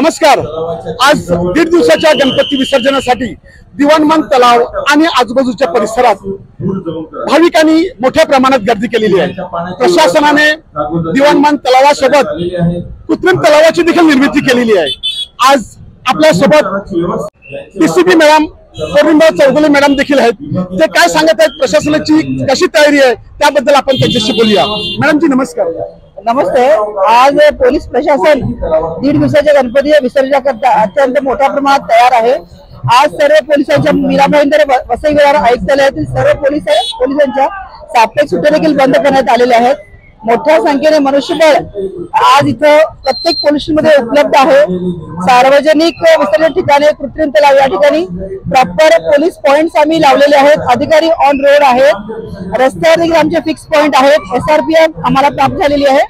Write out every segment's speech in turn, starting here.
नमस्कार। आज 1.5 दिवसाच्या गणपती विसर्जनासाठी दिवाणमान तलाव आणि आजूबाजूच्या परिसरात भाविकांनी मोठ्या प्रमाणात गर्दी केलेली आहे। प्रशासनाने दिवाणमान तलावासोबत कृत्रिम तलावाची देखील निर्मिती केलेली आहे। आज आपल्या सोबत डीसीपी मॅडम पौर्णिमा चौगुले मॅडम देखील आहेत। ते काय सांगत आहेत, प्रशासनाची कशी तयारी आहे त्याबद्दल आपण त्यांच्याशी बोलूया। मॅडम जी नमस्कार। नमस्ते। आज पोलीस प्रशासन 1.5 दिवसाच्या गणपती विसर्जनाकरता अत्यंत मोठ्या प्रमाणात तयार आहे। आज सर्व पोलिसांच्या मीरा भाईंदर वसई विरार आयुक्तालयातील सर्व पोलिसांच्या साप्ताहिक सुट्ट्या देखील बंद करण्यात आलेल्या आहेत। मोठ्या संख्येने मनुष्यबळ आज इथं प्रत्येक पोलीस मध्ये उपलब्ध आहे। सार्वजनिक विसर्जन ठिकाणी कृत्रिम तलाव या ठिकाणी प्रॉपर पोलीस पॉइंट्स आम्ही लावलेले आहेत। अधिकारी ऑन रोड आहेत, रस्त्यावर देखील आमचे फिक्स पॉइंट आहेत। SRPF आम्हाला प्राप्त झालेली आहे,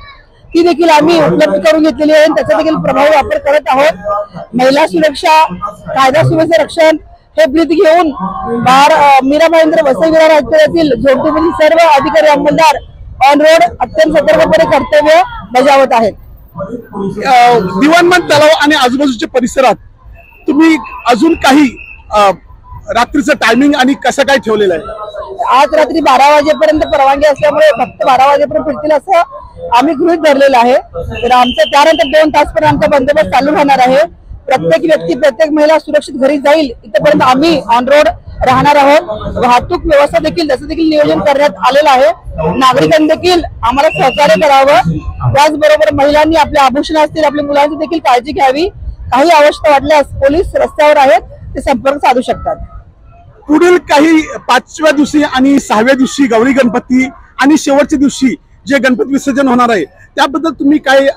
ती देखील आम्ही उपलब्ध करून घेतलेली आहे। त्याचा देखील प्रभावी वापर करत आहोत। महिला सुरक्षा, कायदा सुव्यवस्था रक्षण हे ब्रीथ घेऊन मीरा भाईंदर वसई विरार आयुक्तालयातील झोपडीमधील सर्व अधिकारी अंमलदार ऑन रोड अत्यंत सतर्कपणे कर्तव्य बजावत आहेत। दिवाणमान तलाव आणि आजूबाजूच्या परिसरात तुम्ही अजून काही रात्रीचं टायमिंग आणि कसं काय ठेवलेलं आहे? आज रात्री 12 वाजेपर्यंत परवानगी असल्यामुळे फक्त 12 वाजेपर्यंत फिरतील असं आम्ही गृहीत धरलेलं आहे। तर आमचं त्यानंतर 2 तासपर्यंत बंदोबस्त चालू राहणार आहे। प्रत्येक व्यक्ती, प्रत्येक महिला सुरक्षित घरी जाईल इथपर्यंत आम्ही ऑन रोड राहणार आहोत। वाहतूक व्यवस्था देखील त्याचं देखील नियोजन करण्यात आलेलं आहे। नागरिकांनी देखील आम्हाला सहकार्य करावं। त्याचबरोबर महिलांनी आपल्या आभूषण असतील, आपल्या मुलांची देखील काळजी घ्यावी। काही आवश्यकता वाटल्यास पोलीस रस्त्यावर आहेत, ते संपर्क साधू शकतात। पुढील काही 5व्या दिवशी आणि 6व्या दिवशी गौरी गणपती आणि शेवटच्या दिवशी जे गणपती विसर्जन होणार आहे त्याबद्दल तुम्ही काय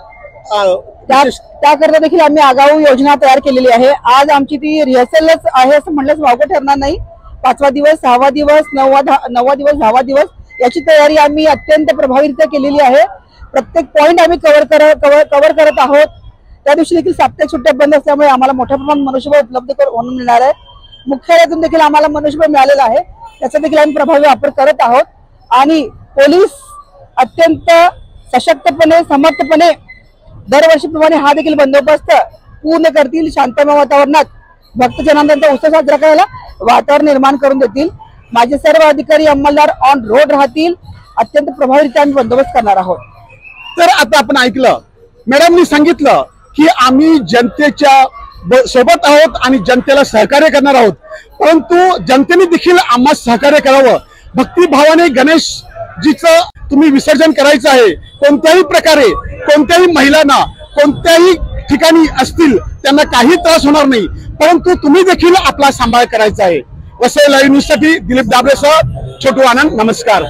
त्याकरता देखील आम्ही आगाऊ योजना तयार केलेली आहे। आज आमची ती रिहर्सलच आहे असं म्हटल्यास वावगं ठरणार नाही। 5वा दिवस, 6वा दिवस, 9वा दिवस, 10वा दिवस याची तयारी आम्ही अत्यंत प्रभावीरित्या केलेली आहे। प्रत्येक पॉइंट आम्ही कव्हर करत आहोत। त्या दिवशी देखील साप्ताहिक सुट्ट्या बंद असल्यामुळे आम्हाला मोठ्या प्रमाणात मनुष्यबळ उपलब्ध करून मिळणार आहे। मुख्यालयातून देखील आम्हाला मनुष्यबळ मिळालेलं आहे, त्याचा देखील आम्ही प्रभावी वापर करत आहोत। आणि पोलीस अत्यंत सशक्तपणे, समर्थपणे दरवर्षीप्रमाणे हा देखील बंदोबस्त पूर्ण करतील। शांतमय वातावरणात भक्तजनांचा उत्सव साजरा करायला वातावरण निर्माण करून देतील। माझे सर्व अधिकारी अंमलदार ऑन रोड राहतील। अत्यंत प्रभावीरित्या आम्ही बंदोबस्त करणार आहोत। तर आता आपण ऐकलं, मॅडमनी सांगितलं की आम्ही जनतेच्या सोबत आहोत आणि जनतेला सहकार्य करणार आहोत, परंतु जनतेने देखील आम्हाला सहकार्य करावं। भक्तिभावाने गणेश जीचं तुम्ही विसर्जन करायचं आहे। कोणत्याही प्रकारे कोणत्याही महिलांना कोणत्याही ठिकाणी असतील त्यांना काही त्रास होणार नाही, परंतु तुम्ही देखील आपला सांभाळ करायचा आहे। वसई लाईव्ह न्यूज साठी दिलीप दाबरेसह छोटू आनंद, नमस्कार।